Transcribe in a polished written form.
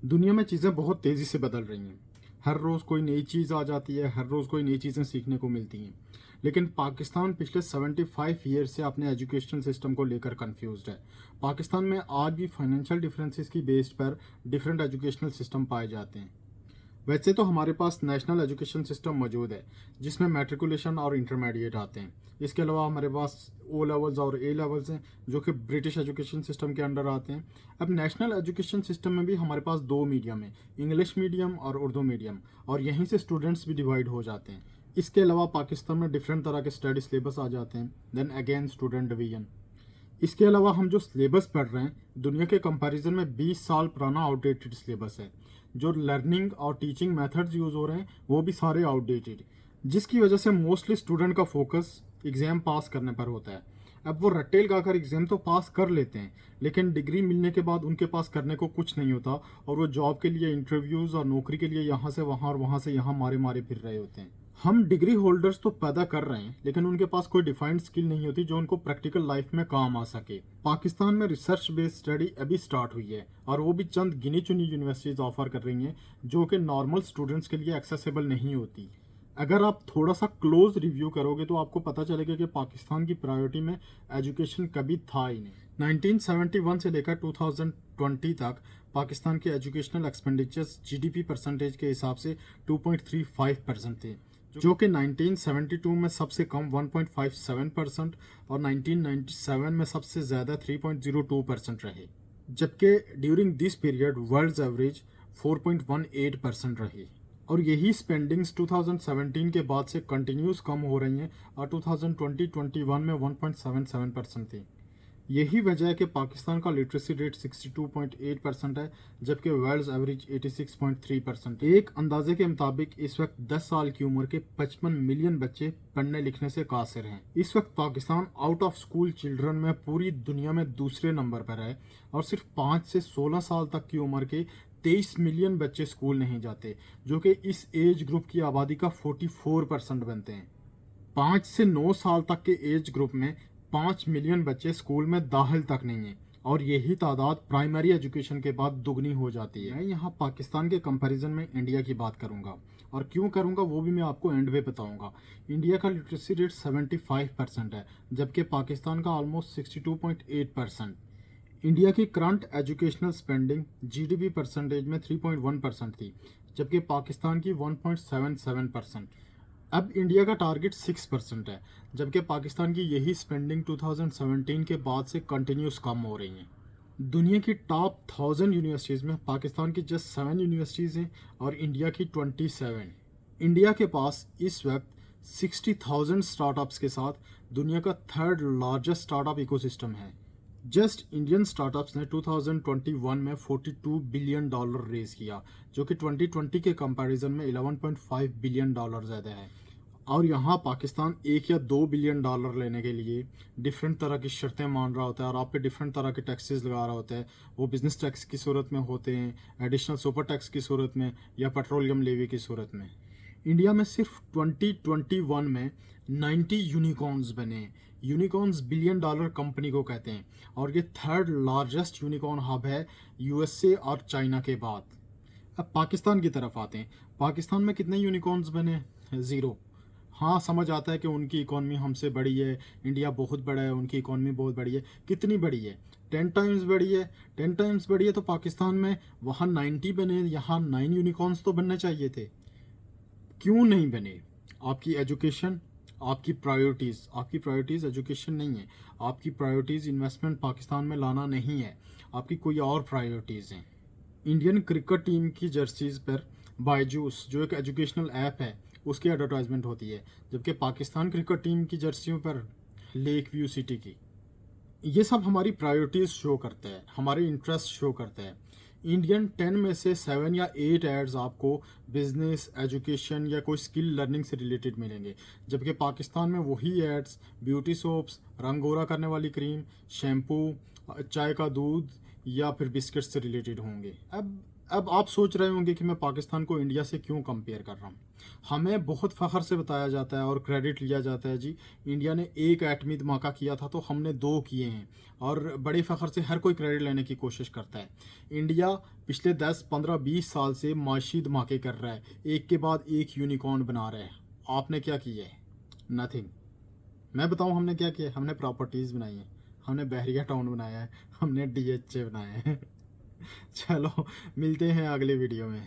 दुनिया में चीज़ें बहुत तेज़ी से बदल रही हैं। हर रोज़ कोई नई चीज़ आ जाती है, हर रोज़ कोई नई चीज़ें सीखने को मिलती हैं। लेकिन पाकिस्तान पिछले 75 ईयर से अपने एजुकेशन सिस्टम को लेकर कंफ्यूज्ड है। पाकिस्तान में आज भी फाइनेंशियल डिफरेंसेस की बेस पर डिफरेंट एजुकेशनल सिस्टम पाए जाते हैं। वैसे तो हमारे पास नेशनल एजुकेशन सिस्टम मौजूद है, जिसमें मैट्रिकुलेशन और इंटरमीडिएट आते हैं। इसके अलावा हमारे पास ओ लेवल्स और ए लेवल्स हैं, जो कि ब्रिटिश एजुकेशन सिस्टम के अंडर आते हैं। अब नेशनल एजुकेशन सिस्टम में भी हमारे पास दो मीडियम है, इंग्लिश मीडियम और उर्दू मीडियम, और यहीं से स्टूडेंट्स भी डिवाइड हो जाते हैं। इसके अलावा पाकिस्तान में डिफरेंट तरह के स्टडी सिलेबस आ जाते हैं, देन अगेन स्टूडेंट डिवीजन। इसके अलावा हम जो सिलेबस पढ़ रहे हैं, दुनिया के कंपैरिजन में 20 साल पुराना आउटडेटेड सिलेबस है। जो लर्निंग और टीचिंग मेथड्स यूज़ हो रहे हैं वो भी सारे आउटडेटेड, जिसकी वजह से मोस्टली स्टूडेंट का फोकस एग्ज़ाम पास करने पर होता है। अब वो रट्टे लगाकर एग्ज़ाम तो पास कर लेते हैं, लेकिन डिग्री मिलने के बाद उनके पास करने को कुछ नहीं होता, और वो जॉब के लिए इंटरव्यूज़ और नौकरी के लिए यहाँ से वहाँ और वहाँ से यहाँ मारे मारे फिर रहे होते हैं। हम डिग्री होल्डर्स तो पैदा कर रहे हैं, लेकिन उनके पास कोई डिफाइंड स्किल नहीं होती जो उनको प्रैक्टिकल लाइफ में काम आ सके। पाकिस्तान में रिसर्च बेस्ड स्टडी अभी स्टार्ट हुई है, और वो भी चंद गिनी चुनी यूनिवर्सिटीज ऑफर कर रही हैं, जो कि नॉर्मल स्टूडेंट्स के लिए एक्सेसिबल नहीं होती। अगर आप थोड़ा सा क्लोज रिव्यू करोगे तो आपको पता चलेगा कि पाकिस्तान की प्रायोरिटी में एजुकेशन कभी था ही नहीं। 1971 से लेकर 2020 तक पाकिस्तान के एजुकेशनल एक्सपेंडिचर्स जीडीपी परसेंटेज के हिसाब से 2.35% थे, जो कि 1972 में सबसे कम 1.57% और 1997 में सबसे ज़्यादा 3.02% रहे, जबकि during this period world average 4.18% रही। और यही स्पेंडिंग्स 2017 के बाद से कंटिन्यूस कम हो रही हैं, और 2020-21 में 1.77% थी। यही वजह है कि पाकिस्तान का लिटरेसी रेट 62.8% है, जबकि वर्ल्ड एवरेज 86.3%। एक अंदाजे के मुताबिक इस वक्त 10 साल की उम्र के 55 मिलियन बच्चे पढ़ने लिखने से कासिर हैं। इस वक्त Pakistan out of school children में पूरी दुनिया में दूसरे नंबर पर है, और सिर्फ 5 से 16 साल तक की उम्र के 23 मिलियन बच्चे स्कूल नहीं जाते, जो कि इस एज ग्रुप की आबादी का 44% बनते हैं। 5 से 9 साल तक के एज ग्रुप में 5 मिलियन बच्चे स्कूल में दाखिल तक नहीं हैं, और यही तादाद प्राइमरी एजुकेशन के बाद दुगनी हो जाती है। मैं यहाँ पाकिस्तान के कंपैरिजन में इंडिया की बात करूँगा, और क्यों करूँगा वो भी मैं आपको एंड में बताऊँगा। इंडिया का लिटरेसी रेट 75% है, जबकि पाकिस्तान का ऑलमोस्ट 62.8%। इंडिया की current educational spending GDP percentage में 3.1% थी, जबकि पाकिस्तान की 1.77%। अब इंडिया का टारगेट 6% है, जबकि पाकिस्तान की यही स्पेंडिंग 2017 के बाद से कंटिन्यूस कम हो रही है। दुनिया की टॉप 1000 यूनिवर्सिटीज़ में पाकिस्तान की जस्ट 7 यूनिवर्सिटीज़ हैं, और इंडिया की 27। इंडिया के पास इस वक्त 60,000 स्टार्टअप्स के साथ दुनिया का थर्ड लार्जेस्ट स्टार्टअप इकोसिस्टम है। जस्ट इंडियन स्टार्टअप्स ने 2021 में $42 बिलियन रेज किया, जो कि 2020 के कंपैरिजन में $11.5 बिलियन ज़्यादा है। और यहाँ पाकिस्तान 1 या 2 बिलियन डॉलर लेने के लिए डिफरेंट तरह की शर्तें मान रहा होता है, और आप पे डिफरेंट तरह के टैक्सेस लगा रहा होता है। वो बिजनेस टैक्स की सूरत में होते हैं, एडिशनल सुपर टैक्स की सूरत में, या पेट्रोलियम लेवी की सूरत में। इंडिया में सिर्फ 2021 में 90 यूनिकॉर्न्स बने। यूनिकॉर्न्स बिलियन डॉलर कंपनी को कहते हैं, और ये थर्ड लार्जेस्ट यूनिकॉर्न हब है यूएसए और चाइना के बाद। अब पाकिस्तान की तरफ आते हैं। पाकिस्तान में कितने यूनिकॉर्न्स बने? ज़ीरो। हाँ, समझ आता है कि उनकी इकॉनमी हमसे बड़ी है, इंडिया बहुत बड़ा है, उनकी इकॉनमी बहुत बड़ी है। कितनी बड़ी है? 10 टाइम्स बड़ी है। 10 टाइम्स बड़ी है तो पाकिस्तान में वहाँ 90 बने, यहाँ 9 यूनिकॉर्न्स तो बनने चाहिए थे। क्यों नहीं बने? आपकी एजुकेशन, आपकी प्रायोरिटीज़ एजुकेशन नहीं है। आपकी प्रायोरिटीज़ इन्वेस्टमेंट पाकिस्तान में लाना नहीं है। आपकी कोई और प्रायोरिटीज़ हैं। इंडियन क्रिकेट टीम की जर्सीज़ पर बायजूस, जो एक एजुकेशनल ऐप है, उसकी एडवर्टाइजमेंट होती है, जबकि पाकिस्तान क्रिकेट टीम की जर्सियों पर लेक व्यू सिटी की। ये सब हमारी प्रायोरिटीज़ शो करता है, हमारे इंटरेस्ट शो करता है। इंडियन 10 में से 7 या 8 एड्स आपको बिजनेस, एजुकेशन या कोई स्किल लर्निंग से रिलेटेड मिलेंगे, जबकि पाकिस्तान में वही एड्स ब्यूटी सोप्स, रंग गोरा करने वाली क्रीम, शैम्पू, चाय का दूध या फिर बिस्किट से रिलेटेड होंगे। अब आप सोच रहे होंगे कि मैं पाकिस्तान को इंडिया से क्यों कंपेयर कर रहा हूँ। हमें बहुत फ़ख्र से बताया जाता है और क्रेडिट लिया जाता है जी, इंडिया ने एक एटमी धमाका किया था तो हमने 2 किए हैं, और बड़े फ़ख्र से हर कोई क्रेडिट लेने की कोशिश करता है। इंडिया पिछले 10, 15, 20 साल से माशी धमाके कर रहा है, एक के बाद एक यूनिकॉर्न बना रहा है। आपने क्या किया है? नथिंग। मैं बताऊं हमने क्या किया है? हमने प्रॉपर्टीज़ बनाई हैं, हमने बहरिया टाउन बनाया है, हमने डीएचए बनाया है। चलो, मिलते हैं अगले वीडियो में।